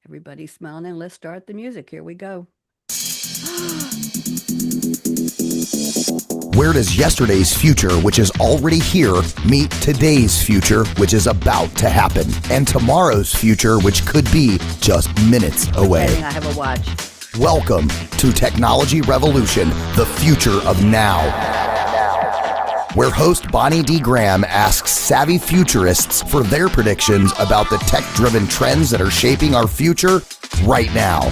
Everybody's smiling and let's start the music. Here we go. Where does yesterday's future, which is already here, meet today's future, which is about to happen, and tomorrow's future, which could be just minutes away? I have a watch. Welcome to Technology Revolution, the future of now, where host BonnieD Graham asks savvy futurists for their predictions about the tech-driven trends that are shaping our future right now.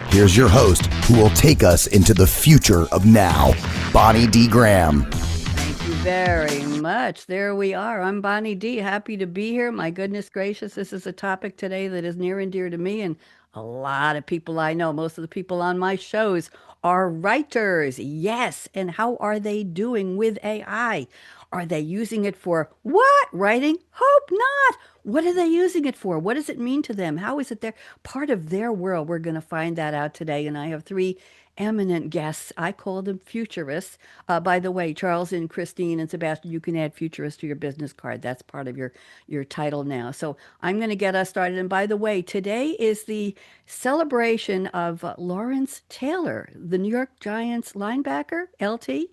Here's your host, who will take us into the future of now, BonnieD Graham. Thank you very much. There we are. I'm BonnieD. Happy to be here. My goodness gracious, this is a topic today that is near and dear to me and a lot of people I know. Most of the people on my shows are writers. Yes. And how are they doing with AI? Are they using it for what? Writing? Hope not. What are they using it for? What does it mean to them? How is it their part of their world? We're going to find that out today. And I have three eminent guests. I call them futurists. By the way, Charles and Kristine and Sebastien, you can add futurist to your business card. That's part of your title now. So I'm going to get us started. And by the way, today is the celebration of Lawrence Taylor, the New York Giants linebacker, LT.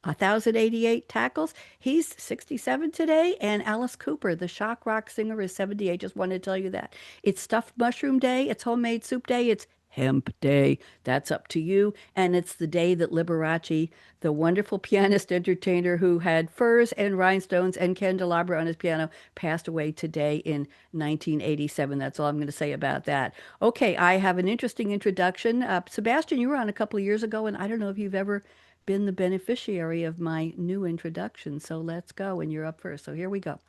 1,088 tackles. He's 67 today. And Alice Cooper, the shock rock singer, is 78. Just wanted to tell you that. It's stuffed mushroom day. It's homemade soup day. It's hemp day. That's up to you. And it's the day that Liberace, the wonderful pianist entertainer who had furs and rhinestones and candelabra on his piano, passed away today in 1987. That's all I'm going to say about that. Okay, I have an interesting introduction. Sebastien, you were on a couple of years ago, and I don't know if you've ever been the beneficiary of my new introduction. So let's go. And you're up first. So here we go.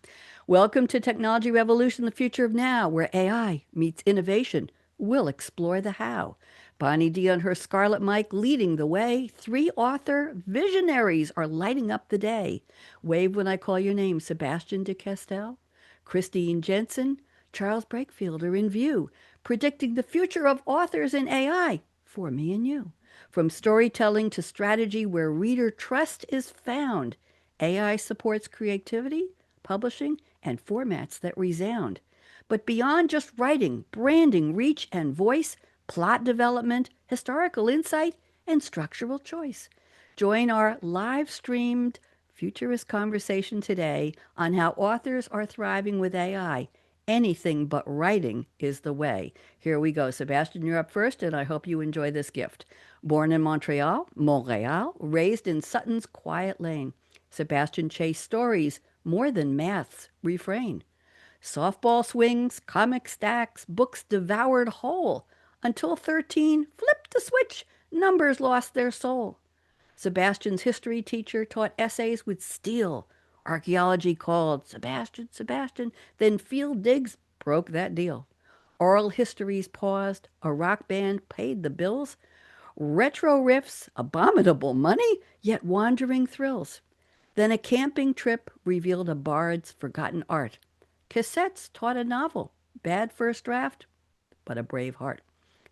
Welcome to Technology Revolution, the future of now, where AI meets innovation. We'll explore the how. BonnieD on her Scarlett Mic leading the way. Three author visionaries are lighting up the day. Wave when I call your name. Sebastien de Castell, Kristine Jensen, Charles Breakfield are in view, predicting the future of authors in AI for me and you. From storytelling to strategy where reader trust is found, AI supports creativity, publishing, and formats that resound. But beyond just writing, branding, reach, and voice, plot development, historical insight, and structural choice. Join our live streamed futurist conversation today on how authors are thriving with AI. Anything but writing is the way. Here we go. Sebastien, you're up first, and I hope you enjoy this gift. Born in Montreal, raised in Sutton's quiet lane. Sebastien chased stories more than math's refrain. Softball swings, comic stacks, books devoured whole. Until 13, flipped the switch, numbers lost their soul. Sebastien's history teacher taught essays with steel. Archaeology called, Sebastien, Sebastien. Then field digs broke that deal. Oral histories paused. A rock band paid the bills. Retro riffs, abominable money, yet wandering thrills. Then a camping trip revealed a bard's forgotten art. Cassettes taught a novel, bad first draft, but a brave heart.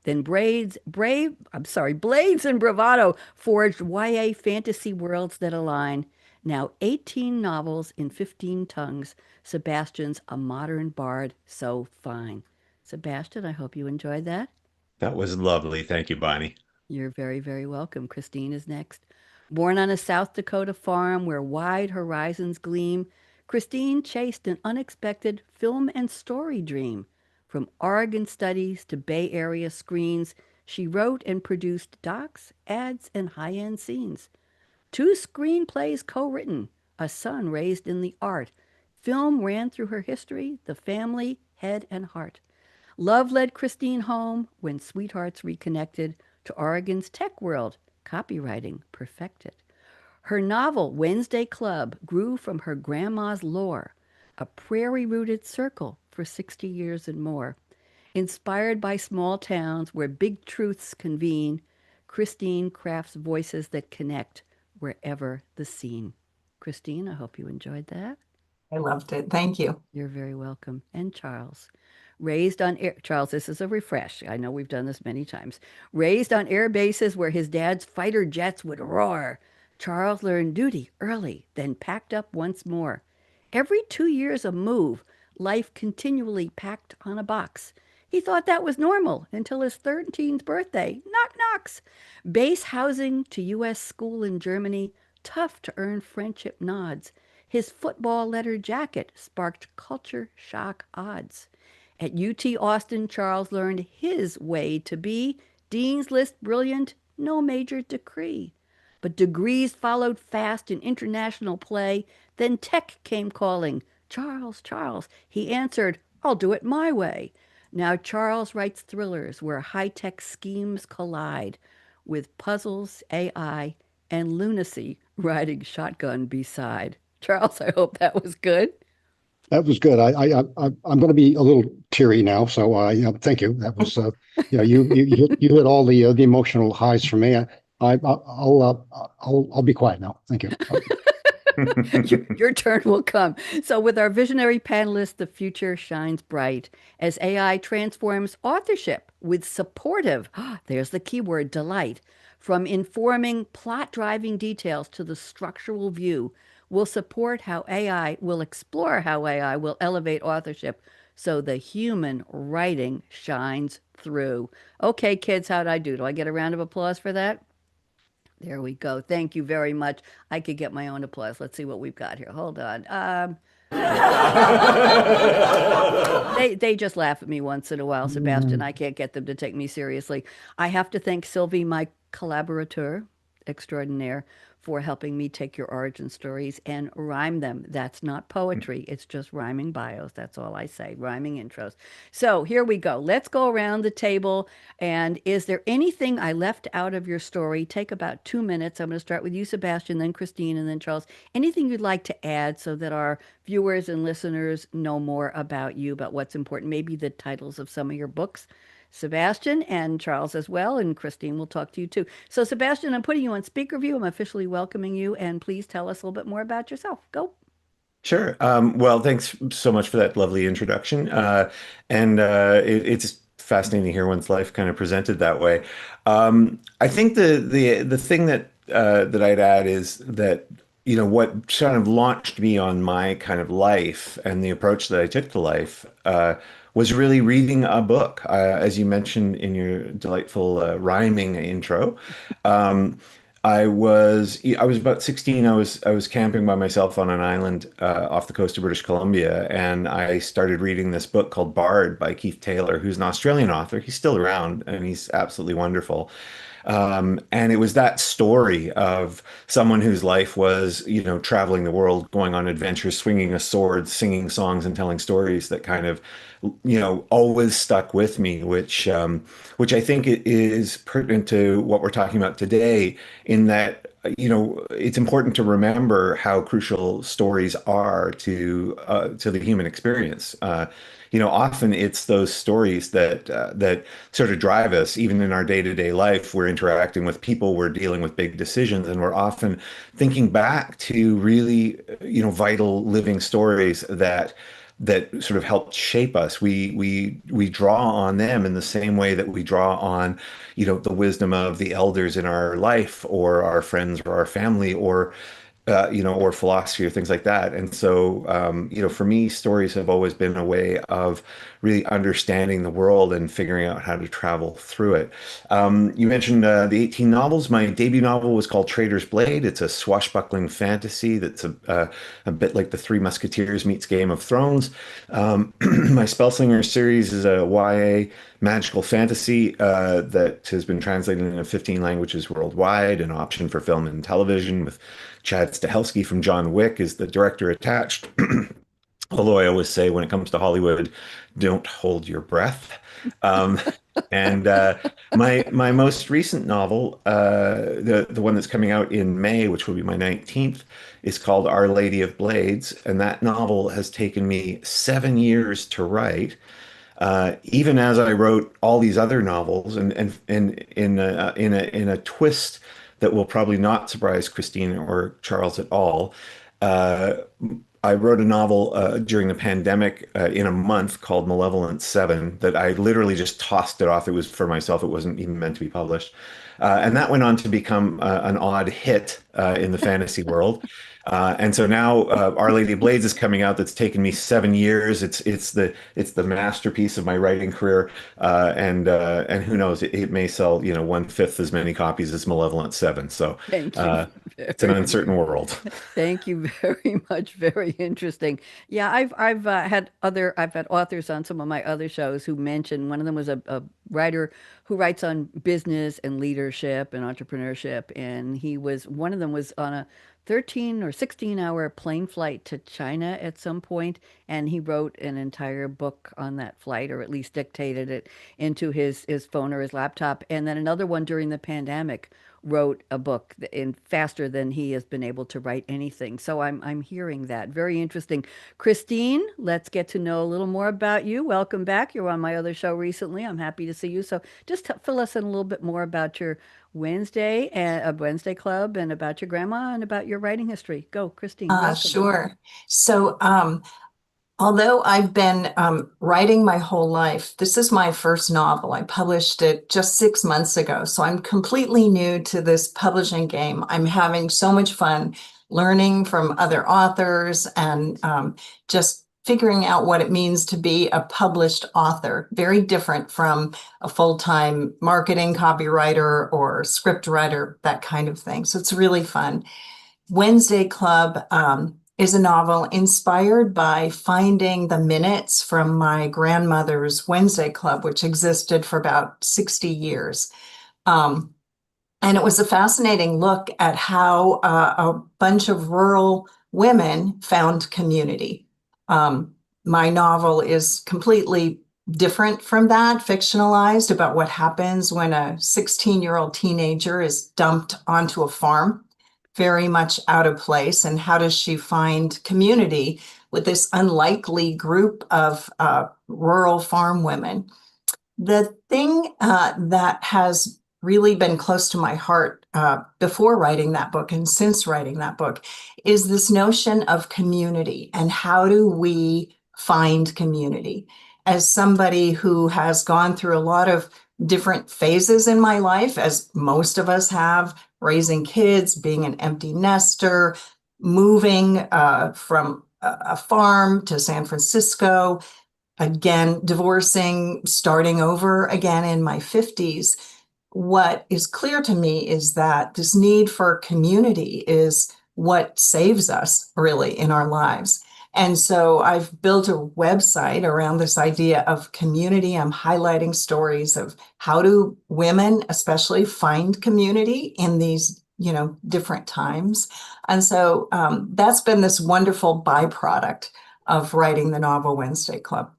Then Blades and Bravado forged YA fantasy worlds that align. Now 18 novels in 15 tongues. Sebastien's a modern bard, so fine. Sebastien, I hope you enjoyed that. That was lovely. Thank you, Bonnie. You're very, very welcome. Kristine is next. Born on a South Dakota farm where wide horizons gleam, Kristine chased an unexpected film and story dream. From Oregon studies to Bay Area screens, she wrote and produced docs, ads, and high-end scenes. Two screenplays co-written, a son raised in the art. Film ran through her history, the family, head, and heart. Love led Kristine home when sweethearts reconnected to Oregon's tech world, copywriting perfected. Her novel, Wednesday Club, grew from her grandma's lore, a prairie-rooted circle for 60 years and more. Inspired by small towns where big truths convene, Kristine crafts voices that connect wherever the scene. Kristine, I hope you enjoyed that. I loved it. Thank you. You're very welcome. And Charles. Raised on air, Charles, this is a refresh. I know we've done this many times. Raised on air bases where his dad's fighter jets would roar. Charles learned duty early, then packed up once more. Every 2 years a move, life continually packed on a box. He thought that was normal until his 13th birthday. Knock knocks. Base housing to U.S. school in Germany, tough to earn friendship nods. His football letter jacket sparked culture shock odds. At UT Austin, Charles learned his way to be Dean's List brilliant, no major decree. But degrees followed fast in international play. Then tech came calling. Charles, Charles. He answered, I'll do it my way. Now Charles writes thrillers where high-tech schemes collide with puzzles, AI, and lunacy riding shotgun beside. Charles, I hope that was good. That was good. I'm going to be a little teary now. So, thank you. That was, you hit all the emotional highs for me. I'll be quiet now. Thank you. Your turn will come. So, with our visionary panelists, the future shines bright as AI transforms authorship with supportive, there's the keyword, delight. From informing plot driving details to the structural view, will support how AI will explore how AI will elevate authorship so the human writing shines through. Okay, kids, how'd I do? Do I get a round of applause for that? There we go. Thank you very much. I could get my own applause. Let's see what we've got here. Hold on. They just laugh at me once in a while, Sebastien. I can't get them to take me seriously. I have to thank Sylvie, my collaborateur extraordinaire, for helping me take your origin stories and rhyme them. That's not poetry. It's just rhyming bios. That's all I say, rhyming intros. So here we go. Let's go around the table. And is there anything I left out of your story? Take about 2 minutes. I'm going to start with you, Sebastien, then Kristine, and then Charles. Anything you'd like to add so that our viewers and listeners know more about you, about what's important? Maybe the titles of some of your books. Sebastien and Charles as well, and Kristine will talk to you too. So, Sebastien, I'm putting you on speaker view. I'm officially welcoming you, and please tell us a little bit more about yourself. Go. Sure. Well, thanks so much for that lovely introduction. It's fascinating to hear one's life kind of presented that way. I think the thing that I'd add is that what kind of launched me on my kind of life and the approach that I took to life was really reading a book, as you mentioned in your delightful rhyming intro. I was about 16. I was camping by myself on an island off the coast of British Columbia, and I started reading this book called Bard by Keith Taylor, who's an Australian author. He's still around, and he's absolutely wonderful. And it was that story of someone whose life was, traveling the world, going on adventures, swinging a sword, singing songs, and telling stories that kind of, always stuck with me, which I think is pertinent to what we're talking about today, in that, it's important to remember how crucial stories are to the human experience. Often it's those stories that sort of drive us, even in our day-to-day life. We're interacting with people, we're dealing with big decisions, and we're often thinking back to really, vital living stories that sort of helped shape us. We draw on them in the same way that we draw on, the wisdom of the elders in our life, or our friends, or our family, or philosophy, or things like that. And so, for me, stories have always been a way of really understanding the world and figuring out how to travel through it. You mentioned the 18 novels. My debut novel was called Traitor's Blade. It's a swashbuckling fantasy that's a bit like The Three Musketeers meets Game of Thrones. My Spellslinger series is a YA magical fantasy that has been translated into 15 languages worldwide, an option for film and television, with Chad Stahelski from John Wick is the director attached. Although I always say, when it comes to Hollywood, don't hold your breath. Um, and my most recent novel, the one that's coming out in May, which will be my 19th, is called Our Lady of Blades, and that novel has taken me 7 years to write. Even as I wrote all these other novels, and in a twist that will probably not surprise Kristine or Charles at all. Uh, I wrote a novel during the pandemic in a month called Malevolent Seven that I literally just tossed it off. It was for myself. It wasn't even meant to be published. And that went on to become an odd hit in the fantasy world. And so now Our Lady of Blades is coming out. That's taken me 7 years. It's the masterpiece of my writing career. And who knows? It may sell, 1/5 as many copies as Malevolent Seven. So Thank you uh, it's an very uncertain world. Thank you very much. Very interesting. Yeah, I've had authors on some of my other shows who mentioned one of them was a writer who writes on business and leadership and entrepreneurship, and one of them was on a 13 or 16-hour plane flight to China at some point, and he wrote an entire book on that flight, or at least dictated it into his phone or his laptop. And then another one during the pandemic wrote a book in faster than he has been able to write anything. So I'm hearing that. Very interesting. Kristine, let's get to know a little more about you. Welcome back. You're on my other show recently. I'm happy to see you. So just fill us in a little bit more about your Wednesday club, and about your grandma, and about your writing history. Go, Kristine. Welcome. Sure. So, although I've been writing my whole life, this is my first novel. I published it just 6 months ago. So I'm completely new to this publishing game. I'm having so much fun learning from other authors and just figuring out what it means to be a published author. Very different from a full-time marketing copywriter or script writer, that kind of thing. So it's really fun. Wednesday Club is a novel inspired by finding the minutes from my grandmother's Wednesday Club, which existed for about 60 years. And it was a fascinating look at how a bunch of rural women found community. My novel is completely different from that, fictionalized, about what happens when a 16-year-old teenager is dumped onto a farm, very much out of place, and how does she find community with this unlikely group of rural farm women. The thing that has really been close to my heart before writing that book and since writing that book is this notion of community, and how do we find community. As somebody who has gone through a lot of different phases in my life, as most of us have, raising kids, being an empty nester, moving from a farm to San Francisco, again, divorcing, starting over again in my 50s. What is clear to me is that this need for community is what saves us really in our lives. And so I've built a website around this idea of community. I'm highlighting stories of how do women especially find community in these, different times. And so that's been this wonderful byproduct of writing the novel Wednesday Club.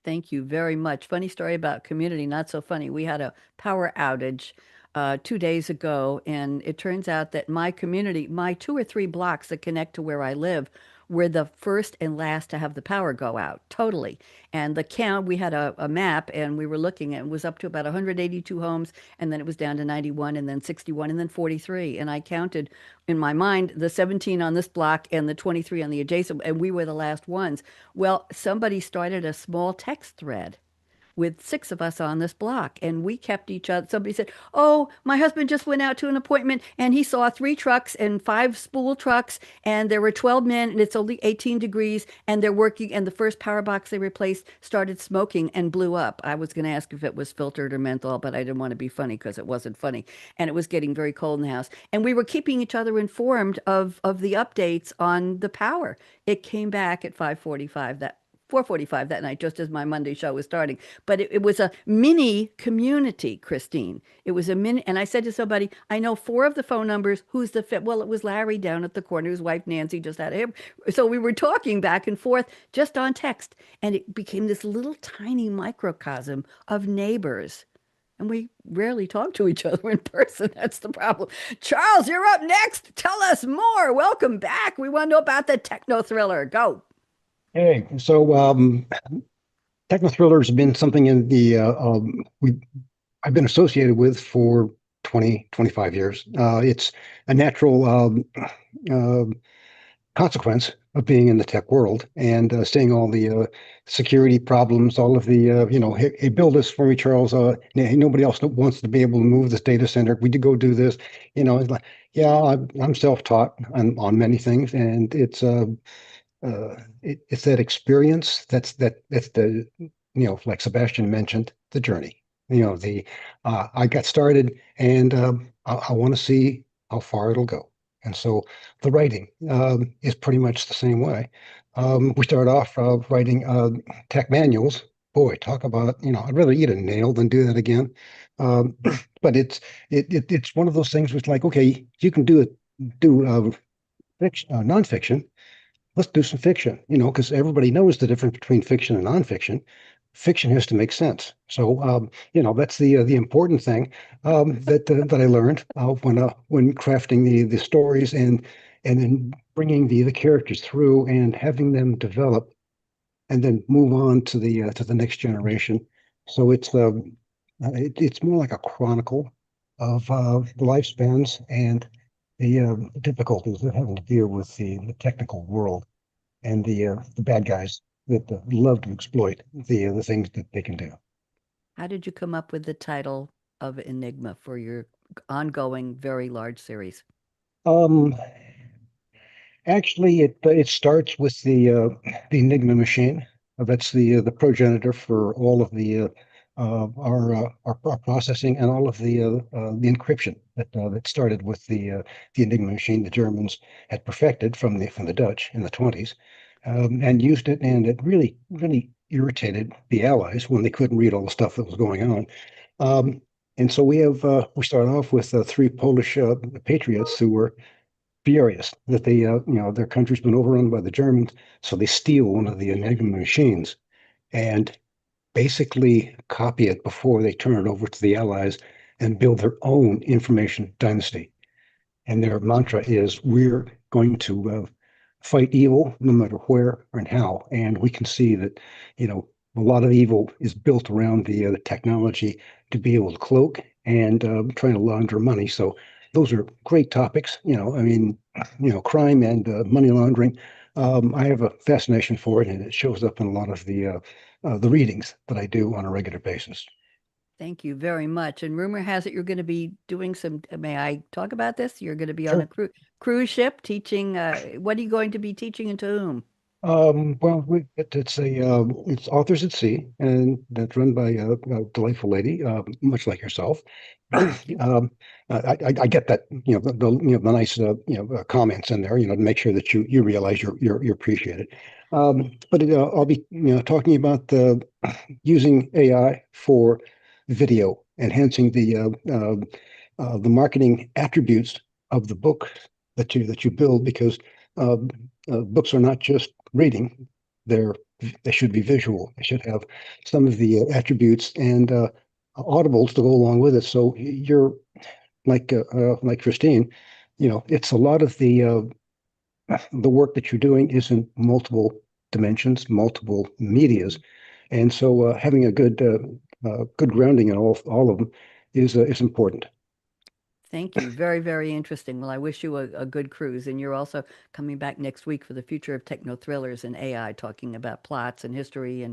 Thank you very much. Funny story about community, not so funny. We had a power outage 2 days ago, and it turns out that my community, my 2 or 3 blocks that connect to where I live, were the first and last to have the power go out, totally. And the count, we had a map, and we were looking at it, was up to about 182 homes, and then it was down to 91, and then 61, and then 43. And I counted in my mind the 17 on this block and the 23 on the adjacent, and we were the last ones. Well, somebody started a small text thread with 6 of us on this block, and we kept each other. Somebody said, "Oh, my husband just went out to an appointment, and he saw 3 trucks and 5 spool trucks, and there were 12 men, and it's only 18 degrees, and they're working, and the first power box they replaced started smoking and blew up." I was going to ask if it was filtered or menthol, but I didn't want to be funny because it wasn't funny, and it was getting very cold in the house, and we were keeping each other informed of the updates on the power. It came back at 4:45 that night, just as my Monday show was starting. But it was a mini community, Kristine. It was a mini, and I said to somebody, I know 4 of the phone numbers. Who's the fifth? Well, it was Larry down at the corner. His wife Nancy just had him. So we were talking back and forth just on text, and it became this little tiny microcosm of neighbors. And we rarely talk to each other in person. That's the problem. Charles, you're up next. Tell us more. Welcome back. We want to know about the techno thriller. Go. Hey, so techno thrillers have been something I've been associated with for 20, 25 years. It's a natural consequence of being in the tech world and seeing all the security problems, all of the, hey, hey, build this for me, Charles. Nobody else wants to be able to move this data center. We did go do this. It's like, yeah, I'm self-taught on many things, and it's that experience that's the, like Sebastien mentioned, the journey. I got started, and I want to see how far it'll go. And so the writing is pretty much the same way. We started off writing tech manuals. Boy, talk about, I'd rather eat a nail than do that again. Um, but it's one of those things where it's like, okay, you can do fiction, nonfiction. Let's do some fiction, because everybody knows the difference between fiction and nonfiction. Fiction has to make sense. So, that's the important thing that I learned when crafting the stories and then bringing the characters through and having them develop and then move on to the next generation. So it's more like a chronicle of the lifespans and the difficulties of having to deal with the technical world and the bad guys that love to exploit the things that they can do. How did you come up with the title of Enigma for your ongoing, very large series? Um, Actually, it starts with the Enigma machine. That's the progenitor for all of our processing and all of the encryption that started with the Enigma machine the Germans had perfected from the Dutch in the 20s, and used it, and it really irritated the Allies when they couldn't read all the stuff that was going on. And so we start off with three Polish patriots who were furious that their country's been overrun by the Germans, so they steal one of the Enigma machines and basically copy it before they turn it over to the Allies and build their own information dynasty. And their mantra is, we're going to fight evil no matter where and how. And we can see that, a lot of evil is built around the technology to be able to cloak and trying to launder money. So those are great topics. I mean, crime and money laundering. I have a fascination for it, and it shows up in a lot of the readings that I do on a regular basis. Thank you very much. And rumor has it you're going to be doing some, may I talk about this? You're going to be on a Sure. cruise ship teaching, what are you going to be teaching and to whom? Well, it's Authors at Sea, and that's run by a delightful lady, much like yourself. Thank you. I get that, the nice, comments in there, to make sure that you realize you're appreciated. But I'll be, talking about using AI for video, enhancing the marketing attributes of the book that you build, because uh, books are not just reading; they're they should be visual. They should have some of the attributes and audibles to go along with it. So you're like Kristine, it's a lot of the work that you're doing is in multiple dimensions, multiple medias, and so having a good grounding in all of them is important. Thank you. Very, very interesting. Well, I wish you a good cruise. And you're also coming back next week for the future of techno thrillers and AI, talking about plots and history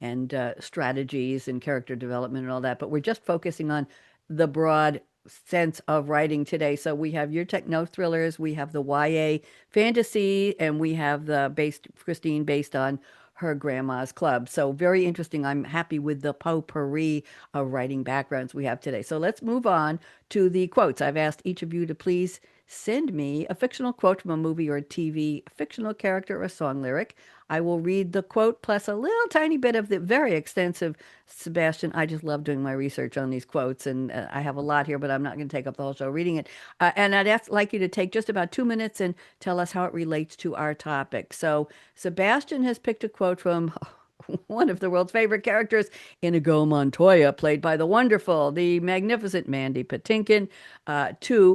and strategies and character development and all that. But we're just focusing on the broad sense of writing today. So we have your techno thrillers, we have the YA fantasy, and we have the based Kristine based on her grandma's club. So very interesting. I'm happy with the potpourri of writing backgrounds we have today. So let's move on to the quotes. I've asked each of you to please send me a fictional quote from a movie or a TV, fictional character or a song lyric. I will read the quote plus a little tiny bit of the very extensive Sebastien. I just love doing my research on these quotes, and I have a lot here, but I'm not going to take up the whole show reading it. And like you to take just about 2 minutes and tell us how it relates to our topic. So Sebastien has picked a quote from one of the world's favorite characters, Inigo Montoya, played by the wonderful, the magnificent Mandy Patinkin,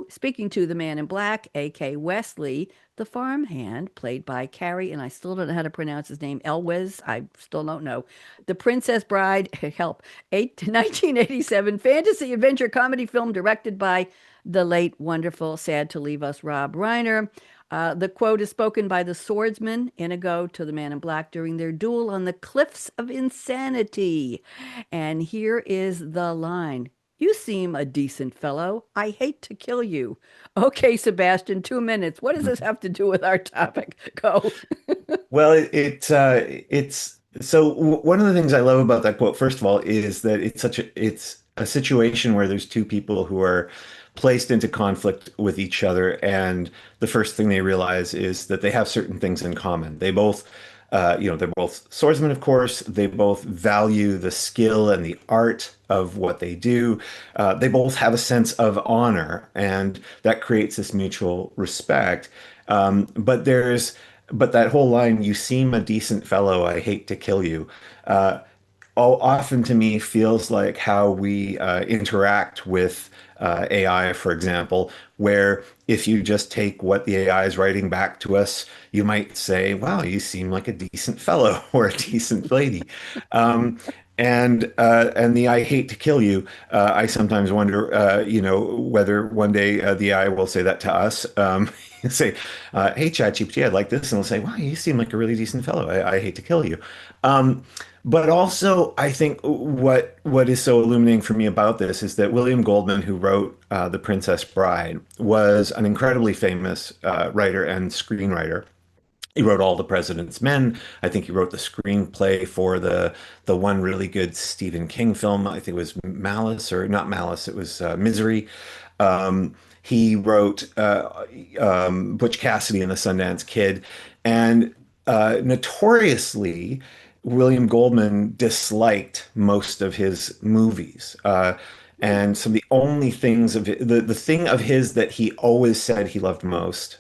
speaking to the man in black, A.K. Wesley, the farmhand, played by Carrie, and I still don't know how to pronounce his name, Elwes, I still don't know. The Princess Bride, help, 1987 fantasy adventure comedy film directed by the late, wonderful, sad to leave us, Rob Reiner. The quote is spoken by the swordsman Inigo to the man in black during their duel on the cliffs of insanity. And here is the line. You seem a decent fellow. I hate to kill you. Okay, Sebastien, 2 minutes. What does this have to do with our topic? Go. Well, it's so one of the things I love about that quote, first of all, is that it's a situation where there's two people who are placed into conflict with each other, and the first thing they realize is that they have certain things in common. They both, they're both swordsmen, of course. They both value the skill and the art of what they do. They both have a sense of honor, and that creates this mutual respect. But that whole line, "You seem a decent fellow, I hate to kill you," uh, often to me feels like how we interact with AI, for example, where if you just take what the AI is writing back to us, you might say, "Wow, you seem like a decent fellow or a decent lady." Um, and the "I hate to kill you," I sometimes wonder, whether one day the AI will say that to us. Say, "Hey, ChatGPT, I like this," and it'll say, "Wow, you seem like a really decent fellow. I hate to kill you." Um, but also, I think what is so illuminating for me about this is that William Goldman, who wrote The Princess Bride, was an incredibly famous writer and screenwriter. He wrote All the President's Men. I think he wrote the screenplay for the one really good Stephen King film. I think it was Malice, or not Malice. It was Misery. He wrote Butch Cassidy and the Sundance Kid, and notoriously, William Goldman disliked most of his movies. And some of the only things the thing of his that he always said he loved most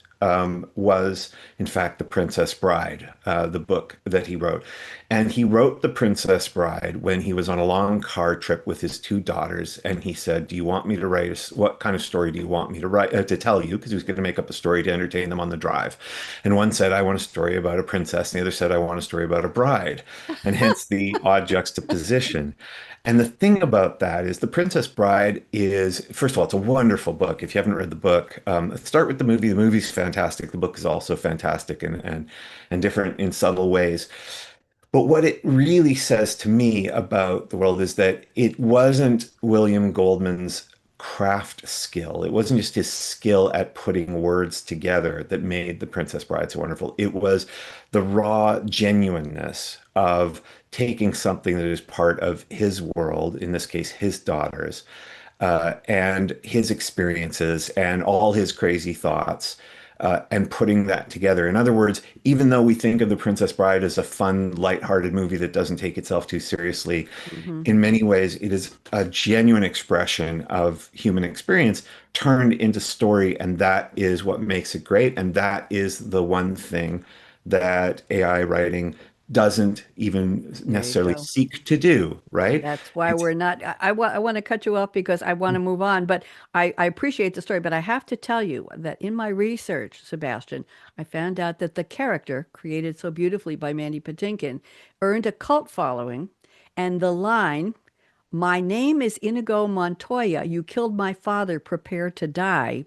was, in fact, The Princess Bride, the book that he wrote. And he wrote The Princess Bride when he was on a long car trip with his two daughters. And he said, "Do you want me to what kind of story do you want me to write, to tell you?" Because he was going to make up a story to entertain them on the drive. And one said, "I want a story about a princess." And the other said, "I want a story about a bride." And hence the odd juxtaposition. And the thing about that is The Princess Bride is, first of all, it's a wonderful book. If you haven't read the book, start with the movie. The movie's fantastic. The book is also fantastic and different in subtle ways. But what it really says to me about the world is that it wasn't William Goldman's craft skill. It wasn't just his skill at putting words together that made The Princess Bride so wonderful. It was the raw genuineness of taking something that is part of his world, in this case, his daughters, and his experiences and all his crazy thoughts, and putting that together. In other words, even though we think of The Princess Bride as a fun, lighthearted movie that doesn't take itself too seriously, Hmm. in many ways, it is a genuine expression of human experience turned into story, and that is what makes it great. And that is the one thing that AI writing doesn't even There you necessarily go. seek to do, right? That's why It's we're not. I want to cut you off because I want to move on, but I appreciate the story. But I have to tell you that in my research, Sebastien, I found out that the character created so beautifully by Mandy Patinkin earned a cult following, and the line, "My name is Inigo Montoya. You killed my father. Prepare to die,"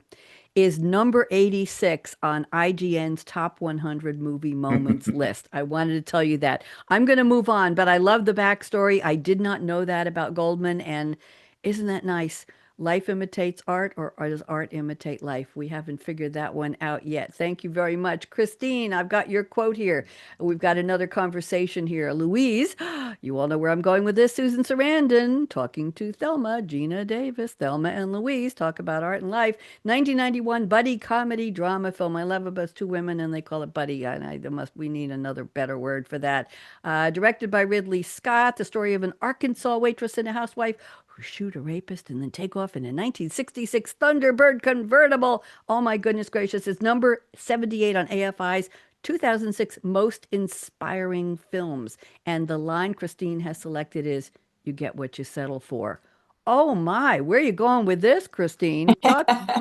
is number 86 on IGN's top 100 movie moments list. I wanted to tell you that. I'm going to move on, but I love the backstory. I did not know that about Goldman, and isn't that nice? Life imitates art, or does art imitate life? We haven't figured that one out yet. Thank you very much. Kristine, I've got your quote here. We've got another conversation here. Louise, you all know where I'm going with this. Susan Sarandon talking to Thelma, Gina Davis. Thelma and Louise talk about art and life. 1991 buddy comedy drama film. I love it, but it's two women and they call it buddy. And we need another better word for that. Directed by Ridley Scott, the story of an Arkansas waitress and a housewife who shoot a rapist and then take off in a 1966 Thunderbird convertible. Oh my goodness gracious. It's number 78 on AFI's 2006 Most Inspiring Films. And the line Kristine has selected is, "You get what you settle for." Oh my, where are you going with this, Kristine?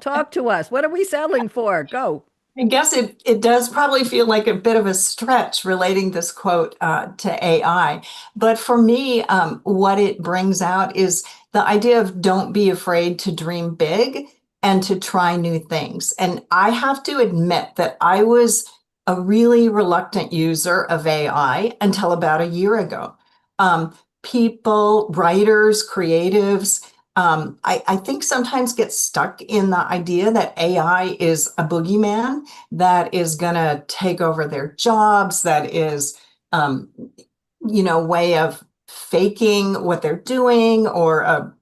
Talk to us. What are we settling for? Go. I guess it does probably feel like a bit of a stretch relating this quote to AI. But for me, what it brings out is the idea of don't be afraid to dream big. and to try new things. And I have to admit that I was a really reluctant user of AI until about a year ago. People, writers, creatives, I think sometimes get stuck in the idea that AI is a boogeyman that is going to take over their jobs, that is, way of faking what they're doing, or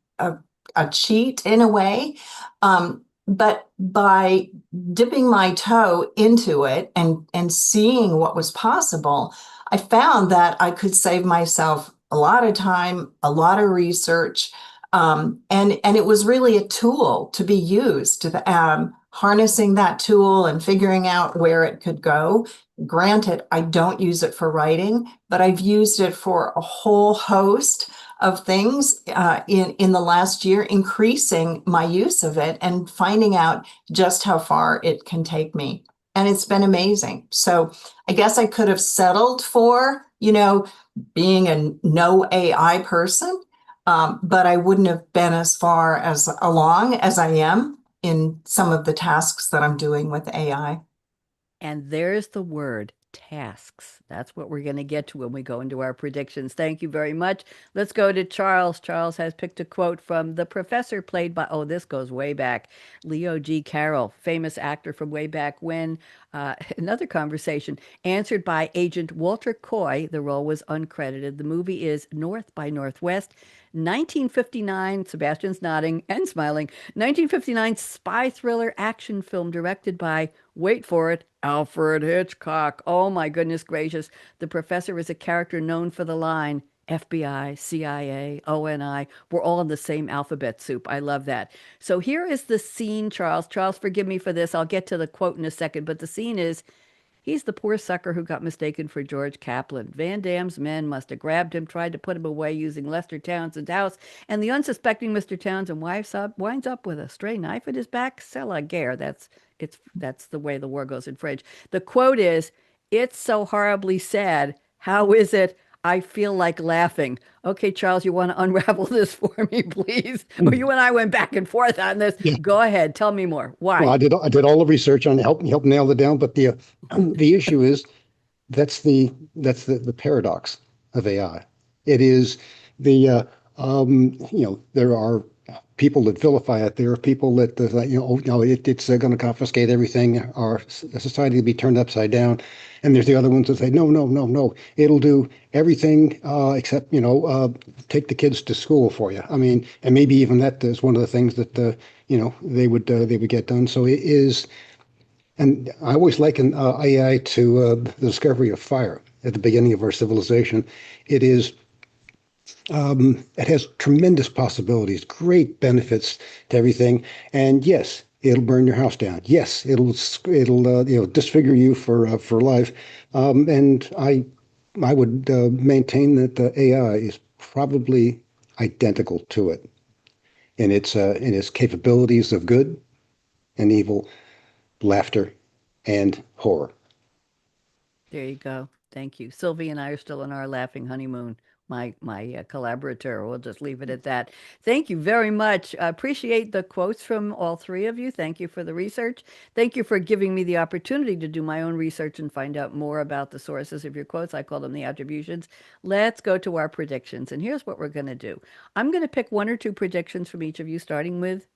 a cheat in a way. But by dipping my toe into it and seeing what was possible, I found that I could save myself a lot of time, a lot of research, and it was really a tool to be used. Harnessing that tool and figuring out where it could go. Granted, I don't use it for writing, but I've used it for a whole host of things in the last year, increasing my use of it and finding out just how far it can take me. And it's been amazing. So I guess I could have settled for, being a no AI person, but I wouldn't have been as far as along as I am in some of the tasks that I'm doing with AI. And there's the word tasks. That's what we're going to get to when we go into our predictions. Thank you very much. Let's go to Charles. Charles has picked a quote from the professor played by, oh, this goes way back, Leo G. Carroll, famous actor from way back when. Another conversation answered by Agent Walter Coy. The role was uncredited. The movie is North by Northwest. 1959, Sebastian's nodding and smiling. 1959 spy thriller action film directed by, wait for it, Alfred Hitchcock. Oh my goodness gracious. The professor is a character known for the line, FBI, CIA, ONI. We're all in the same alphabet soup. I love that. So here is the scene, Charles. Charles, forgive me for this. I'll get to the quote in a second, but the scene is, he's the poor sucker who got mistaken for George Kaplan. Van Damme's men must have grabbed him, tried to put him away using Lester Townsend's house, and the unsuspecting Mr. Townsend winds up with a stray knife at his back. C'est la guerre. That's the way the war goes in French. The quote is, "It's so horribly sad. How is it? I feel like laughing." Okay, Charles, you want to unravel this for me, please? Or you and I went back and forth on this. Yeah. Go ahead. Tell me more. Why? Well, I did all the research on help nail it down, but the issue is that's the paradox of AI. It is there are people that vilify it. There are people that oh no, it's going to confiscate everything. Our society will be turned upside down. And there's the other ones that say no, no, no, no. It'll do everything except take the kids to school for you. I mean, and maybe even that is one of the things that they would get done. So it is. And I always liken AI to the discovery of fire at the beginning of our civilization. It has tremendous possibilities, great benefits to everything. And yes, it'll burn your house down. Yes, it'll disfigure you for life. And I would maintain that the AI is probably identical to it in its capabilities of good and evil, laughter, and horror. There you go. Thank you. Sylvie and I are still on our laughing honeymoon. My collaborator. We'll just leave it at that. Thank you very much. I appreciate the quotes from all three of you. Thank you for the research. Thank you for giving me the opportunity to do my own research and find out more about the sources of your quotes. I call them the attributions. Let's go to our predictions. And here's what we're going to do. I'm going to pick one or two predictions from each of you, starting with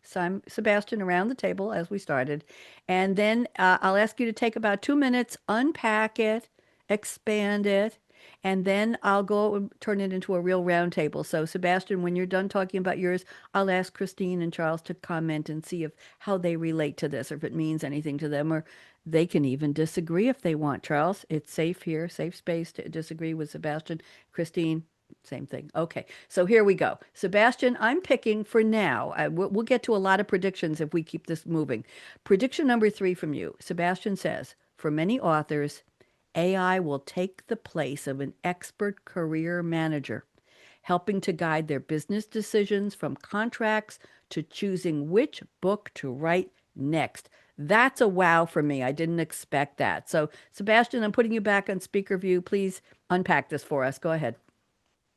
Sebastien around the table as we started. And then I'll ask you to take about 2 minutes, unpack it, expand it, and then I'll go and turn it into a real round table. So Sebastien, when you're done talking about yours, I'll ask Kristine and Charles to comment and see how they relate to this, or if it means anything to them, or they can even disagree if they want. Charles, it's safe here, safe space to disagree with Sebastien. Kristine, same thing. Okay, so here we go. Sebastien, I'm picking for now. We'll get to a lot of predictions if we keep this moving. Prediction number 3 from you. Sebastien says, for many authors, AI will take the place of an expert career manager, helping to guide their business decisions from contracts to choosing which book to write next. That's a wow for me. I didn't expect that. So, Sebastien, I'm putting you back on speaker view. Please unpack this for us. Go ahead.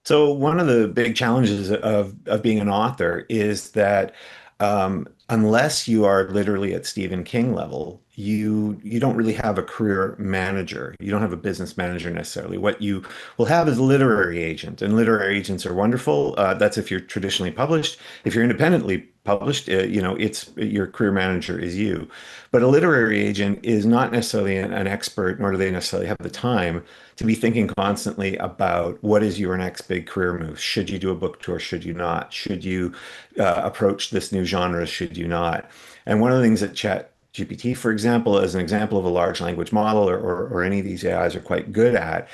So one of the big challenges of being an author is that Unless you are literally at Stephen King level, you don't really have a career manager. You don't have a business manager necessarily. What you will have is a literary agent, and literary agents are wonderful. That's if you're traditionally published. If you're independently published, it's your career manager is you. But a literary agent is not necessarily an expert, nor do they necessarily have the time to be thinking constantly about what is your next big career move. Should you do a book tour? Should you not? Should you approach this new genre? Should you not? And one of the things that Chat GPT, for example, as an example of a large language model or any of these AIs are quite good at,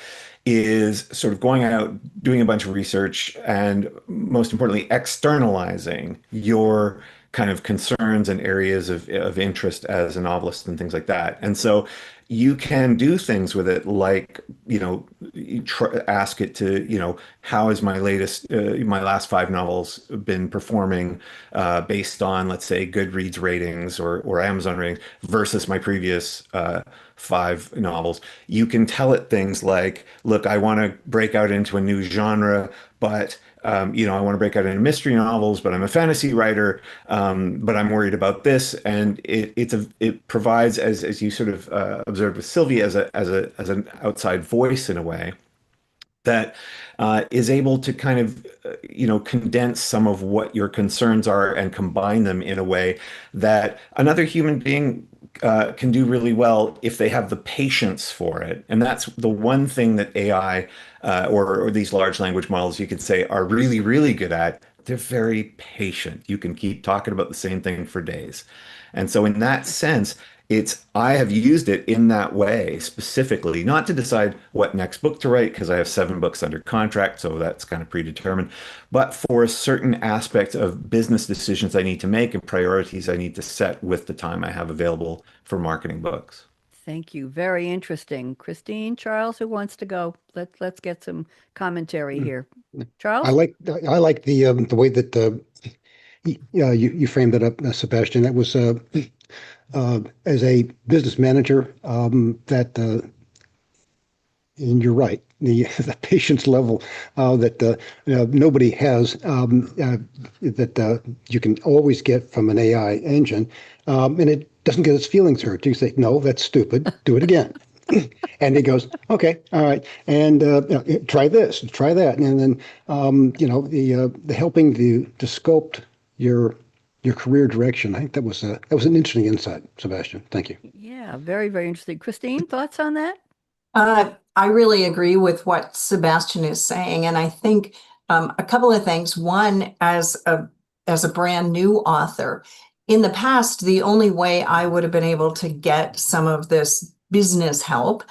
is sort of going out, doing a bunch of research, and most importantly, externalizing your kind of concerns and areas of interest as a novelist and things like that. And so you can do things with it like, ask it to, how is my last five novels been performing based on, let's say, Goodreads ratings or Amazon ratings versus my previous five novels. You can tell it things like, look, I want to break out into a new genre, but I want to break out into mystery novels, but I'm a fantasy writer, but I'm worried about this. And it provides, as you sort of observed with Sylvie, as an outside voice in a way that is able to kind of, condense some of what your concerns are and combine them in a way that another human being can do really well if they have the patience for it. And that's the one thing that AI or these large language models, you could say, are really, really good at. They're very patient. You can keep talking about the same thing for days. And so in that sense, I have used it in that way specifically, not to decide what next book to write, because I have seven books under contract, so that's kind of predetermined, but for certain aspects of business decisions I need to make and priorities I need to set with the time I have available for marketing books. Thank you. Very interesting. Kristine, Charles, who wants to go? Let's get some commentary Mm. here. I Charles? like I like the way that you framed it up, Sebastian. That was as a business manager, that and you're right, the the patience level that nobody has, that you can always get from an AI engine, and it doesn't get its feelings hurt. You say, no, that's stupid. Do it again. And it goes, okay, all right, and try this, try that, and then the helping to sculpt your career direction. I think that was an interesting insight, Sebastian. Thank you. Yeah, very, very interesting. Kristine, thoughts on that? I really agree with what Sebastian is saying, and I think a couple of things. One, as a brand new author, in the past, the only way I would have been able to get some of this business help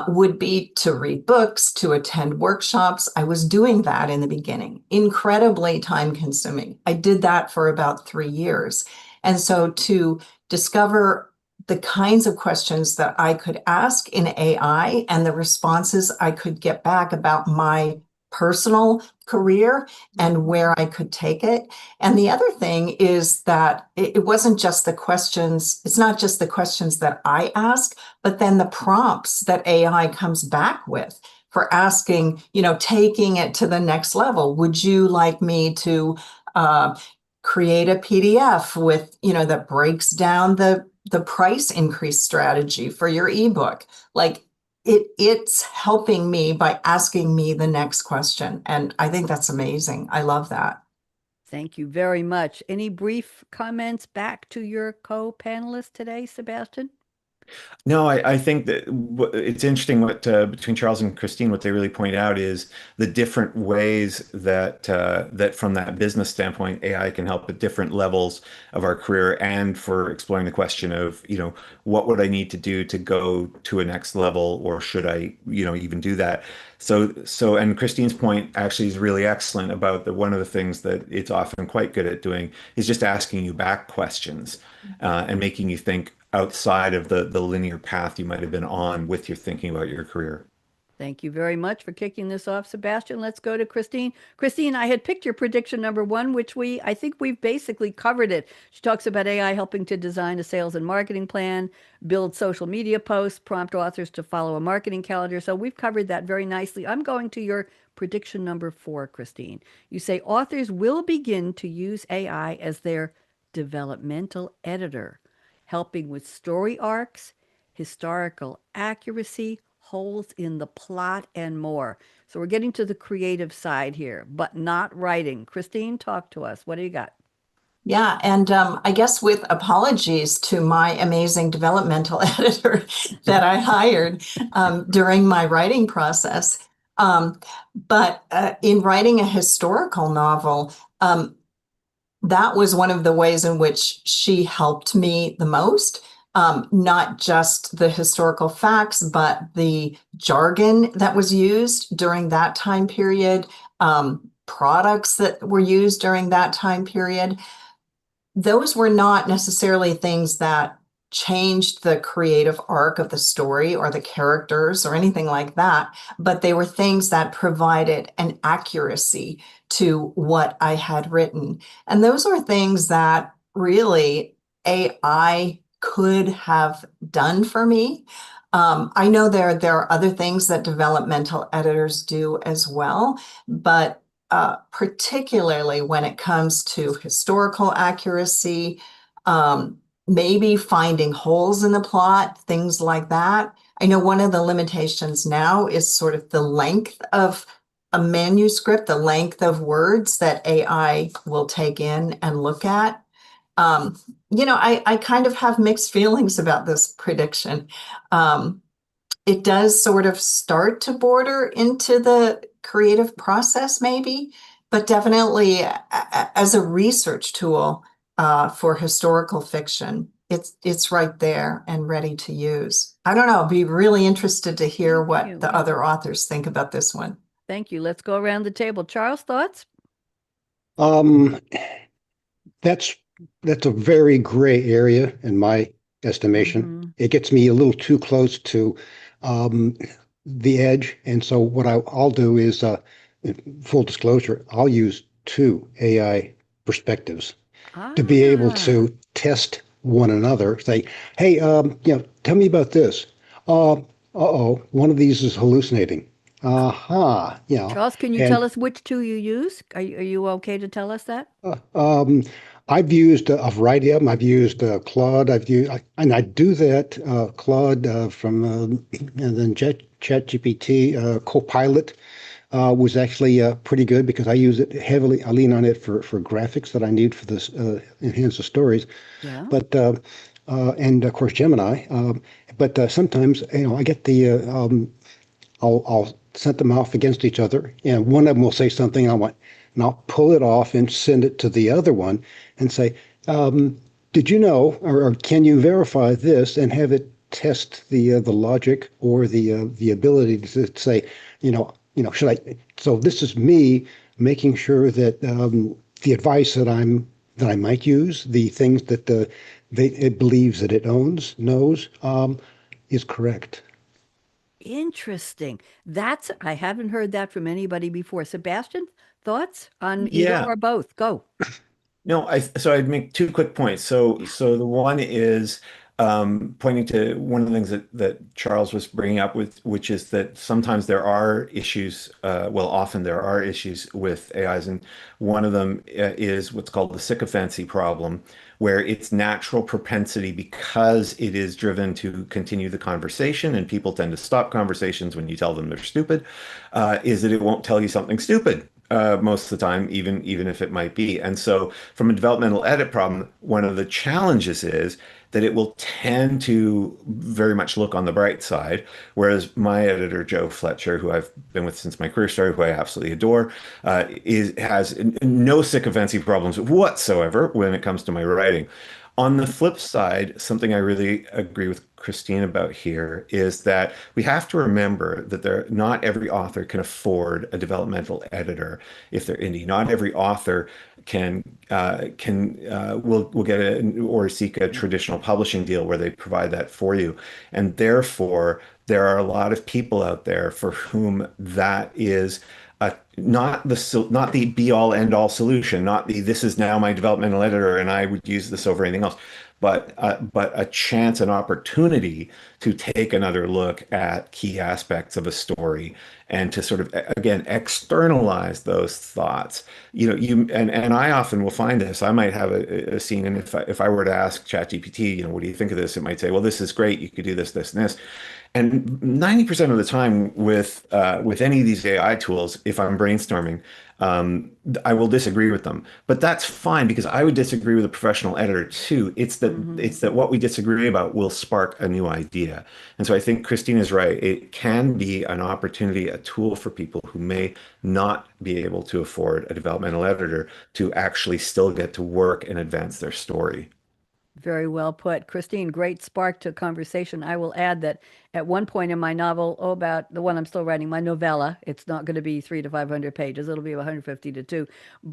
would be to read books, to attend workshops. I was doing that in the beginning, incredibly time consuming. I did that for about 3 years. And so to discover the kinds of questions that I could ask in AI and the responses I could get back about my personal career and where I could take it. And the other thing is that it wasn't just the questions, it's not just the questions that I ask, but then the prompts that AI comes back with for asking, taking it to the next level. Would you like me to create a PDF with, that breaks down the price increase strategy for your ebook? Like it's helping me by asking me the next question. And I think that's amazing. I love that. Thank you very much. Any brief comments back to your co-panelist today, Sebastian? No, I think that it's interesting what between Charles and Christine, what they really point out is the different ways that from that business standpoint, AI can help at different levels of our career, and for exploring the question of, what would I need to do to go to a next level, or should I, even do that? And Christine's point actually is really excellent about one of the things that it's often quite good at doing is just asking you back questions and making you think outside of the linear path you might have been on with your thinking about your career. Thank you very much for kicking this off, Sebastian. Let's go to Kristine. Kristine, I had picked your prediction number one, which I think we've basically covered it. She talks about AI helping to design a sales and marketing plan, build social media posts, prompt authors to follow a marketing calendar. So we've covered that very nicely. I'm going to your prediction number four, Kristine. You say authors will begin to use AI as their developmental editor, helping with story arcs, historical accuracy, holes in the plot, and more. So we're getting to the creative side here, but not writing. Kristine, talk to us. What do you got? Yeah, and I guess with apologies to my amazing developmental editor that I hired during my writing process. Um, but in writing a historical novel, that was one of the ways in which she helped me the most. Not just the historical facts, but the jargon that was used during that time period, products that were used during that time period. Those were not necessarily things that changed the creative arc of the story or the characters or anything like that, but they were things that provided an accuracy to what I had written. And those are things that really AI could have done for me. I know there are other things that developmental editors do as well, but particularly when it comes to historical accuracy, maybe finding holes in the plot, things like that. I know one of the limitations now is sort of the length of a manuscript, the length of words that AI will take in and look at. Um, I kind of have mixed feelings about this prediction. Um, it does sort of start to border into the creative process, maybe, but definitely as a research tool for historical fiction, it's right there and ready to use. I don't know. I'd be really interested to hear Thank what you. the Yeah. other authors think about this one. Thank you. Let's go around the table. Charles, thoughts? Um, that's that's a very gray area in my estimation. Mm-hmm. It gets me a little too close to um, the edge, and so what I'll do is, full disclosure, I'll use two AI perspectives to be able Ah, to test one another. Say, hey, tell me about this. Uh-oh, one of these is hallucinating. Aha, Charles, can you and tell us which two you use? Are you okay to tell us that? Uh, um, I've used a variety of them. I've used Claude. And I do that. Claude from and then ChatGPT Copilot was actually pretty good because I use it heavily. I lean on it for graphics that I need for this enhance the stories. Yeah. But and of course Gemini. But sometimes I get I'll set them off against each other, and one of them will say something, and I'll pull it off and send it to the other one, and say, "Did you know, or can you verify this?" And have it test the logic or the ability to say, should I? So this is me making sure that the advice that I might use, the things that it believes that it knows, is correct. Interesting. I haven't heard that from anybody before. Sebastien, thoughts on either Yeah. or both? Go. No, so I'd make two quick points. So the one is pointing to one of the things that Charles was bringing up with, which is that sometimes there are issues. Well, often there are issues with AIs, and one of them is what's called the sycophancy problem, where its natural propensity, because it is driven to continue the conversation, and people tend to stop conversations when you tell them they're stupid, is that it won't tell you something stupid most of the time, even if it might be. And so, from a developmental edit problem, one of the challenges is that it will tend to very much look on the bright side, whereas my editor, Joe Fletcher, who I've been with since my career started, who I absolutely adore, has no sycophancy problems whatsoever when it comes to my writing. On the flip side, something I really agree with Kristine about here is that we have to remember that not every author can afford a developmental editor if they're indie. Not every author will get or seek a traditional publishing deal where they provide that for you, and therefore there are a lot of people out there for whom that is not the be all end all solution, not the this is now my developmental editor and I would use this over anything else, but a chance, an opportunity to take another look at key aspects of a story and to sort of again externalize those thoughts. And I often will find this. I might have a scene, and if I were to ask ChatGPT, what do you think of this? It might say, well, this is great. You could do this, this, and this. And 90% of the time with any of these AI tools, if I'm brainstorming, I will disagree with them. But that's fine because I would disagree with a professional editor too. It's that what we disagree about will spark a new idea. And so I think Kristine is right. It can be an opportunity, a tool for people who may not be able to afford a developmental editor to actually still get to work and advance their story. Very well put. Kristine, great spark to conversation. I will add that at one point in my novel, about the one I'm still writing, my novella, it's not going to be 300 to 500 pages. It'll be 150 to 2,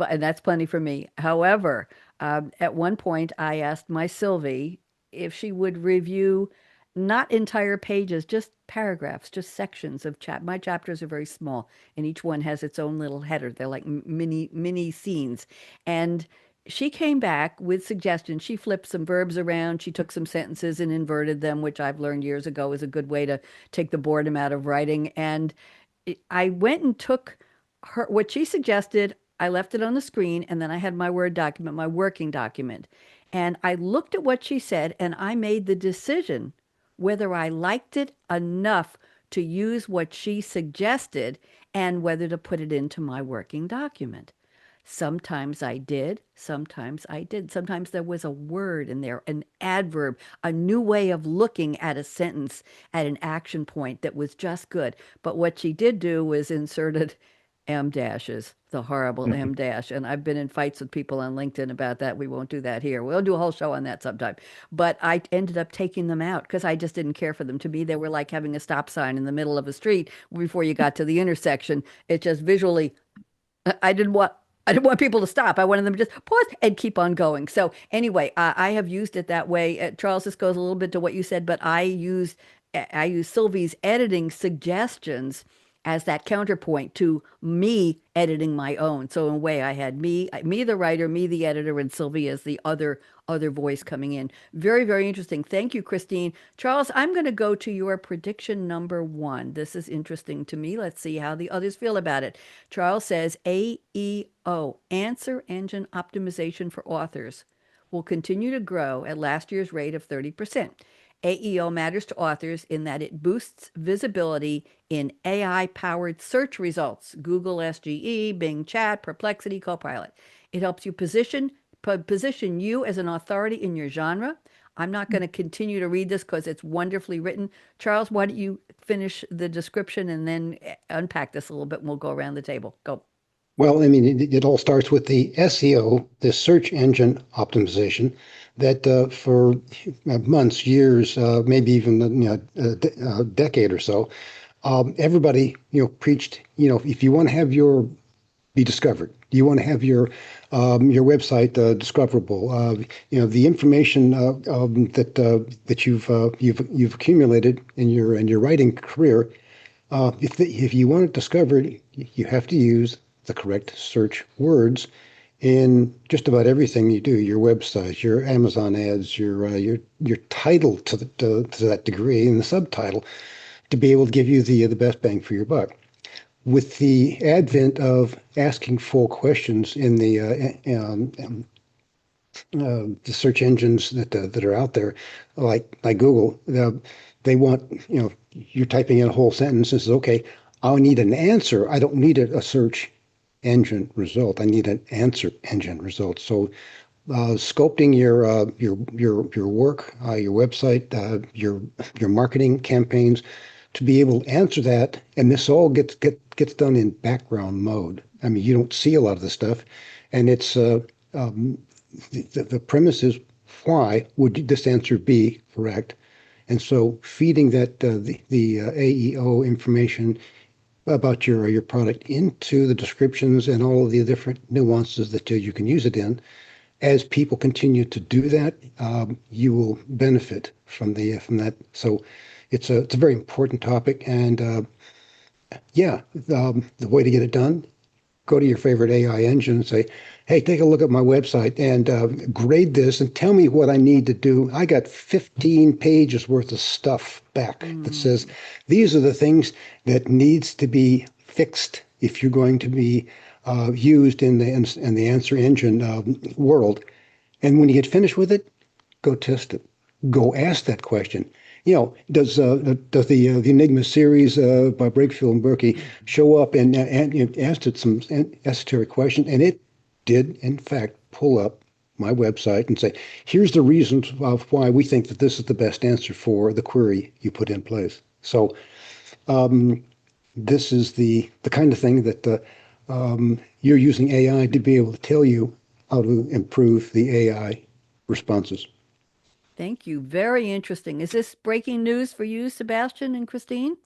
and that's plenty for me. However, at one point, I asked my Sylvie if she would review not entire pages, just paragraphs, just sections of My chapters are very small, and each one has its own little header. They're like mini scenes, and she came back with suggestions. She flipped some verbs around. She took some sentences and inverted them, which I've learned years ago is a good way to take the boredom out of writing. And I went and took what she suggested. I left it on the screen, and then I had my Word document, my working document. And I looked at what she said, and I made the decision whether I liked it enough to use what she suggested and whether to put it into my working document. Sometimes I did, sometimes I did. Sometimes there was a word in there, an adverb, a new way of looking at a sentence, at an action point that was just good. But what she did do was inserted M dashes, the horrible M dash. And I've been in fights with people on LinkedIn about that. We won't do that here. We'll do a whole show on that sometime. But I ended up taking them out because I just didn't care for them. To me, they were like having a stop sign in the middle of a street before you got to the intersection. It just visually I didn't want I didn't want people to stop. I wanted them to just pause and keep on going. So anyway, I have used it that way. Charles, this goes a little bit to what you said, but I use Sylvie's editing suggestions as that counterpoint to me editing my own. So in a way, I had me the writer, me the editor, and Sylvie as the other voice coming in. Very, very interesting. Thank you, Kristine. Charles, I'm going to go to your prediction number 1. This is interesting to me. Let's see how the others feel about it. Charles says AEO, Answer Engine Optimization for Authors, will continue to grow at last year's rate of 30%. AEO matters to authors in that it boosts visibility in AI-powered search results, Google SGE, Bing Chat, Perplexity, Copilot. It helps you position you as an authority in your genre. I'm not going to continue to read this because it's wonderfully written. Charles, why don't you finish the description and then unpack this a little bit and we'll go around the table. Go. Well, I mean, it all starts with the SEO, the search engine optimization, that for months, years, maybe even a decade or so, everybody preached. If you want to have be discovered, you want to have your website discoverable. The information that you've accumulated in your writing career. If you want it discovered, you have to use the correct search words in just about everything you do, your website, your Amazon ads, your title to that degree, and the subtitle to be able to give you the best bang for your buck. With the advent of asking full questions in the search engines that are out there, like Google, they want you're typing in a whole sentence and says, okay, I need an answer. I don't need a search engine result. I need an answer engine result. So sculpting your work, your website, your marketing campaigns to be able to answer that, and this all gets done in background mode. I mean, you don't see a lot of the stuff, and it's the premise is why would this answer be correct? And so feeding that the AEO information about your product into the descriptions and all of the different nuances that you can use it in. As people continue to do that, you will benefit from that. So it's a very important topic, and Yeah, the way to get it done, go to your favorite AI engine and say, hey, take a look at my website and grade this and tell me what I need to do. I got 15 pages worth of stuff back that says Mm, these are the things that needs to be fixed if you're going to be used in the answer engine world. And when you get finished with it, go test it. Go ask that question. Does the Enigma series by Breakfield and Berkey show up and asked it some esoteric question, and it did in fact pull up my website and say, here's the reasons of why we think that this is the best answer for the query you put in place. So this is the kind of thing that you're using AI to be able to tell you how to improve the AI responses. thank you. Very interesting. Is this breaking news for you, Sebastian and Kristine?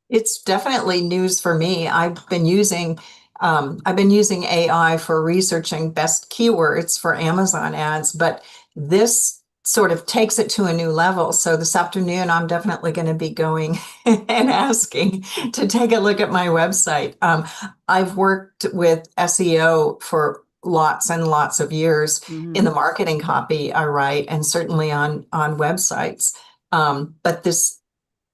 It's definitely news for me. I've been using AI for researching best keywords for Amazon ads, but this sort of takes it to a new level. So this afternoon, I'm definitely going to be going and asking to take a look at my website. I've worked with SEO for lots and lots of years in Hmm. the marketing copy I write, and certainly on websites. But this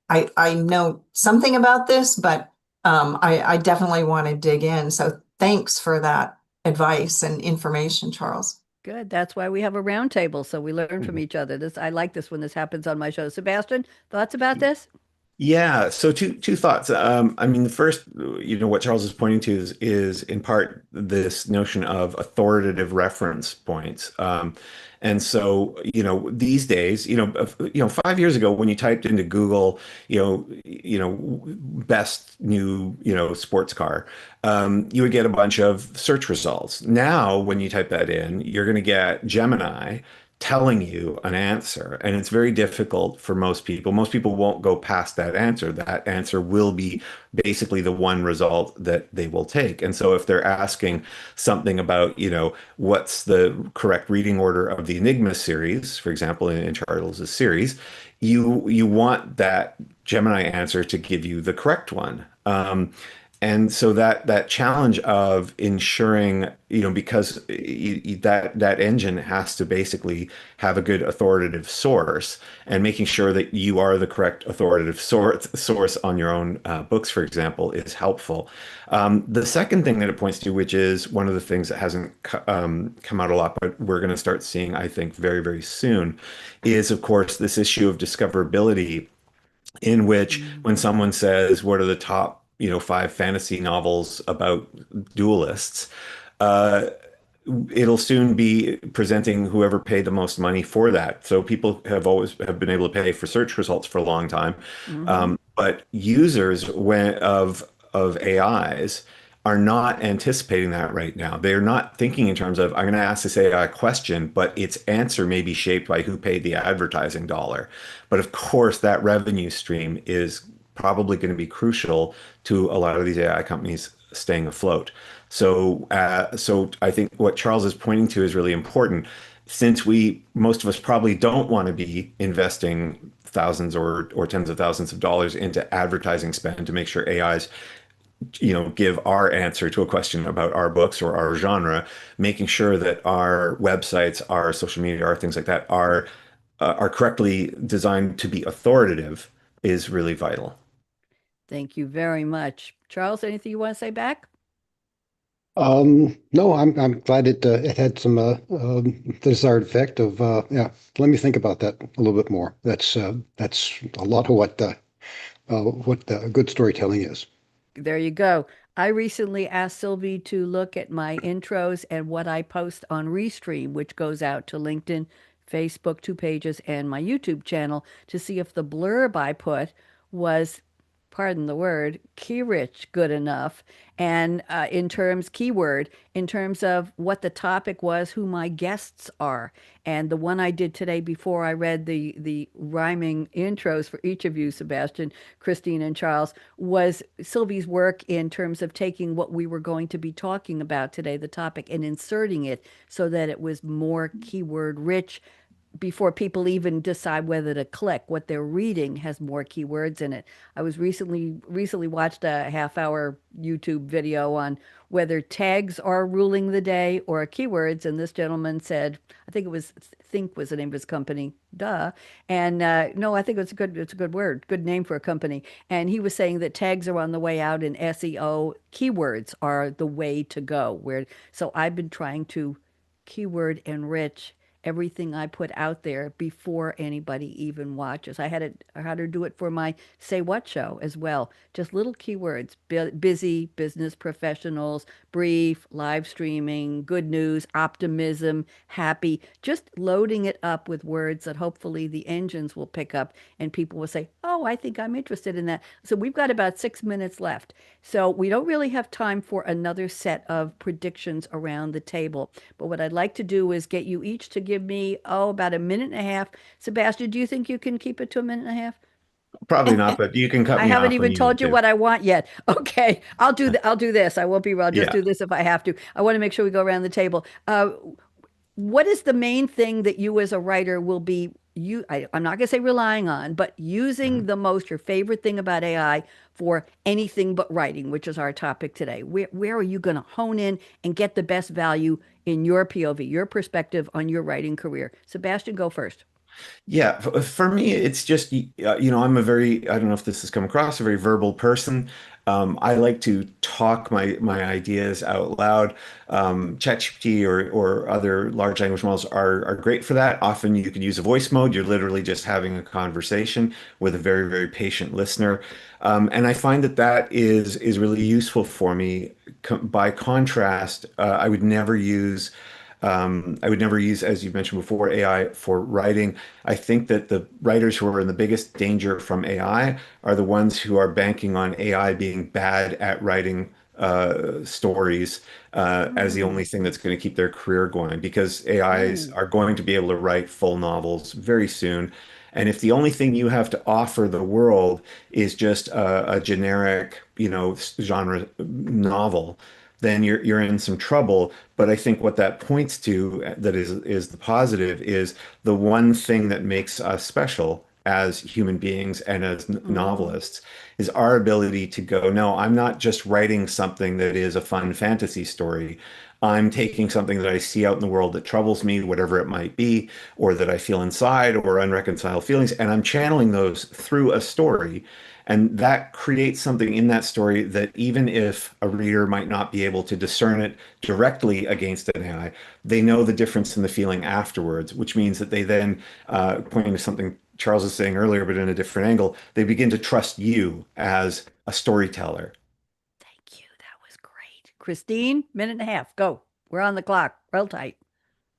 I know something about this, but I definitely want to dig in. So thanks for that advice and information, Charles. Good. That's why we have a roundtable, so we learn from Mhm. each other. This I like this when this happens on my show. Sebastian, thoughts about this? Yeah, so two thoughts. I mean, the first, what Charles is pointing to is in part this notion of authoritative reference points. And so, these days, 5 years ago when you typed into Google, best new, sports car, you would get a bunch of search results. Now, when you type that in, you're going to get Gemini telling you an answer. And it's very difficult for most people. Most people won't go past that answer. That answer will be basically the one result that they will take. And so if they're asking something about, what's the correct reading order of the Enigma series, for example, in Charles's series, you want that Gemini answer to give you the correct one. And so that challenge of ensuring, because that engine has to basically have a good authoritative source, and making sure that you are the correct authoritative source on your own books, for example, is helpful. The second thing that it points to, which is one of the things that hasn't come out a lot, but we're going to start seeing, I think, very, very soon, is of course this issue of discoverability, in which when Mm. someone says, what are the top, five fantasy novels about duelists, uh, it'll soon be presenting whoever paid the most money for that. So people have been able to pay for search results for a long time. Hmm. But users of AIs are not anticipating that right now. They're not thinking in terms of, I'm going to ask this AI question, but its answer may be shaped by who paid the advertising dollar. But of course, that revenue stream is probably going to be crucial to a lot of these AI companies staying afloat. So I think what Charles is pointing to is really important. Since most of us probably don't want to be investing thousands or tens of thousands of dollars into advertising spend to make sure AIs, give our answer to a question about our books or our genre, making sure that our websites, our social media, our things like that are correctly designed to be authoritative is really vital. Thank you very much. Charles, anything you want to say back? No, I'm glad it had some the desired effect of yeah. Let me think about that a little bit more. That's a lot of what good storytelling is. There you go. I recently asked Sylvie to look at my intros and what I post on Restream, which goes out to LinkedIn, Facebook, 2 pages, and my YouTube channel to see if the blurb I put was, pardon the word, key rich good enough. And in terms of what the topic was, who my guests are. And the one I did today before I read the rhyming intros for each of you, Sebastian, Kristine, and Charles, was Sylvie's work in terms of taking what we were going to be talking about today, the topic, and inserting it so that it was more keyword rich, before people even decide whether to click. What they're reading has more keywords in it. I was recently watched a half hour YouTube video on whether tags are ruling the day or keywords, and this gentleman said, I think it was Think was the name of his company, duh. And no, I think it's a good word, good name for a company. And he was saying that tags are on the way out, and SEO keywords are the way to go. Where so I've been trying to keyword enrich everything I put out there before anybody even watches. I had to do it for my Say What show as well. Just little keywords: busy, business professionals, brief, live streaming, good news, optimism, happy. Just loading it up with words that hopefully the engines will pick up and people will say, "Oh, I think I'm interested in that." So we've got about 6 minutes left. So we don't really have time for another set of predictions around the table. But what I'd like to do is get you each to give me, oh, about a minute and a half. Sebastien, do you think you can keep it to a minute and a half? Probably not, but you can cut I me haven't off when even you need told you to. what I want yet. Okay, I'll do this. I won't be. I'll just Yeah. do this if I have to. I want to make sure we go around the table. What is the main thing that you as a writer will be I'm not going to say relying on, but using Mhm. the most, your favorite thing about AI for anything but writing, which is our topic today? Where are you going to hone in and get the best value in your POV, your perspective on your writing career? Sebastien, go first. Yeah, for me, it's just, I'm a very, I don't know if this has come across, a very verbal person. I like to talk my ideas out loud. ChatGPT or other large language models are great for that. Often you can use a voice mode. You're literally just having a conversation with a very, very patient listener. And I find that is really useful for me. By contrast, I would never use, as you mentioned before, AI for writing. I think that the writers who are in the biggest danger from AI are the ones who are banking on AI being bad at writing stories as the only Mm, thing that's going to keep their career going, because AIs mm, are going to be able to write full novels very soon. And if the only thing you have to offer the world is just a generic, genre novel, then you're in some trouble. But I think what that points to that is the positive is the one thing that makes us special as human beings and as mm, novelists is our ability to go, no, I'm not just writing something that is a fun fantasy story. I'm taking something that I see out in the world that troubles me, whatever it might be, or that I feel inside or unreconciled feelings, and I'm channeling those through a story. And that creates something in that story that even if a reader might not be able to discern it directly against an AI, they know the difference in the feeling afterwards, which means that they then, pointing to something Charles was saying earlier, but in a different angle, they begin to trust you as a storyteller. thank you. That was great. Kristine, minute and a half. Go. We're on the clock. Real tight.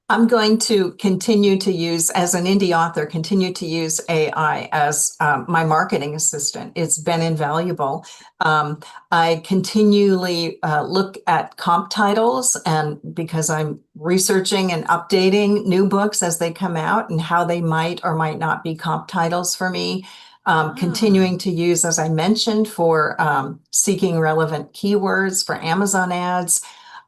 I'm going to continue to use, as an indie author, continue to use AI as my marketing assistant. It's been invaluable. Um, I continually look at comp titles, and because I'm researching and updating new books as they come out and how they might or might not be comp titles for me. Ah. Continuing to use, as I mentioned, for seeking relevant keywords for Amazon ads.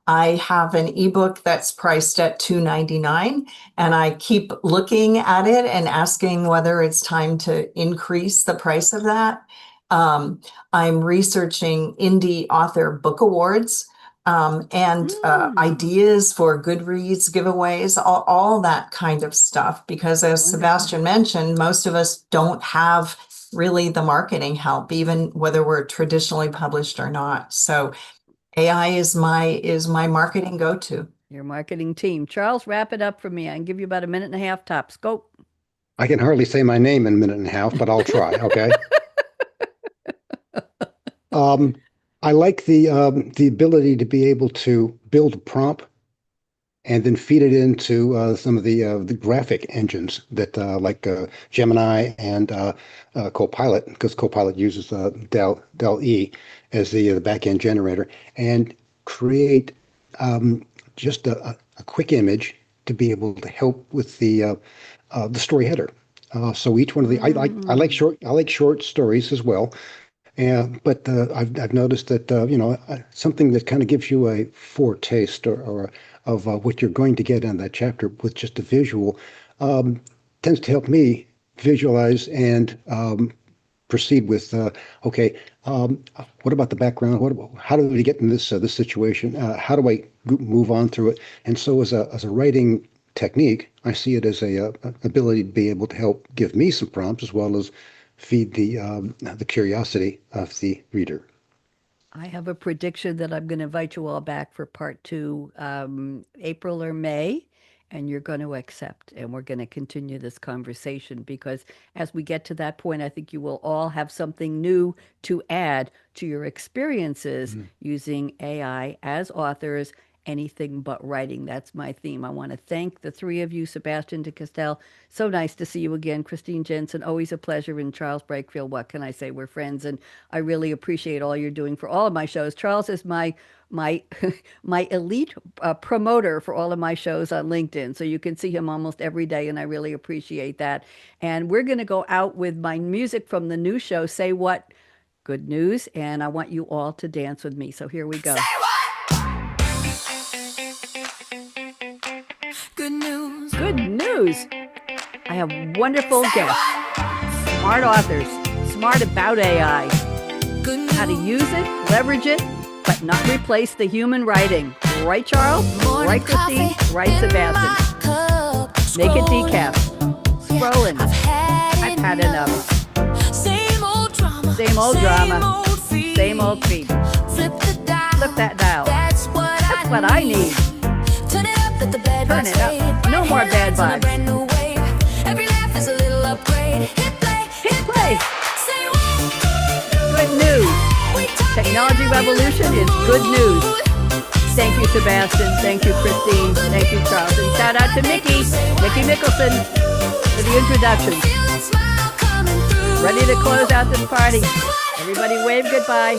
I have an ebook that's priced at $2.99, and I keep looking at it and asking whether it's time to increase the price of that. Um, I'm researching indie author book awards, and Mm, ideas for Goodreads giveaways, all that kind of stuff. Because as wonderful. Sebastien mentioned, most of us don't have really the marketing help, even whether we're traditionally published or not. So AI is my marketing go-to. Your marketing team. Charles, wrap it up for me. I can give you about a minute and a half tops. Go. I can hardly say my name in a minute and a half, but I'll try. Okay. Um, I like the ability to be able to build a prompt and then feed it into some of the graphic engines that like Gemini and Copilot, because Copilot uses Dell E as the back end generator, and create just a quick image to be able to help with the story header. So each one of the Mm, I like short stories as well. Yeah, but I've noticed that something that kind of gives you a foretaste or of what you're going to get in that chapter with just a visual. tends to help me visualize and proceed with okay. What about the background? How do we get in this situation? How do I move on through it? And so, as a writing technique, I see it as a ability to be able to help give me some prompts as well as feed the curiosity of the reader. I have a prediction that I'm going to invite you all back for part two, April or May, and you're going to accept. And we're going to continue this conversation because as we get to that point, I think you will all have something new to add to your experiences using AI as authors. Anything but writing. That's my theme. I want to thank the three of you, Sebastien de Castell. So nice to see you again. Kristine, Jensen, always a pleasure. And Charles Breakfield, what can I say? We're friends, and I really appreciate all you're doing for all of my shows. Charles is my my elite promoter for all of my shows on LinkedIn. So you can see him almost every day, and I really appreciate that. And we're going to go out with my music from the new show, Say What? Good news. And I want you all to dance with me. So here we go. Good news. Good news. I have wonderful guests, smart authors, smart about AI, Good news. how to use it, leverage it, but not replace the human writing. Right, Charles? Right, Kristine? Right, Sebastien? Make it decaf. Scrolling. I've had enough. Same old drama. Same old drama. feed. Same old feed. Flip the dial. Flip that dial. That's what I need. Turn it up, let the bad Turn vibes it up. fade. No more bad Headlines on a vibes. brand new wave. Every laugh is a little upgrade. Hit play. Hit play. Say what? Good news. We talking Technology now, we revolution look is good news. good. Thank you, Sebastien. Thank you, Kristine. Thank you, Charles. And shout out to Mickey Mickelson, for the introduction. Feel that smile coming through. Ready to close out this party. Everybody wave goodbye.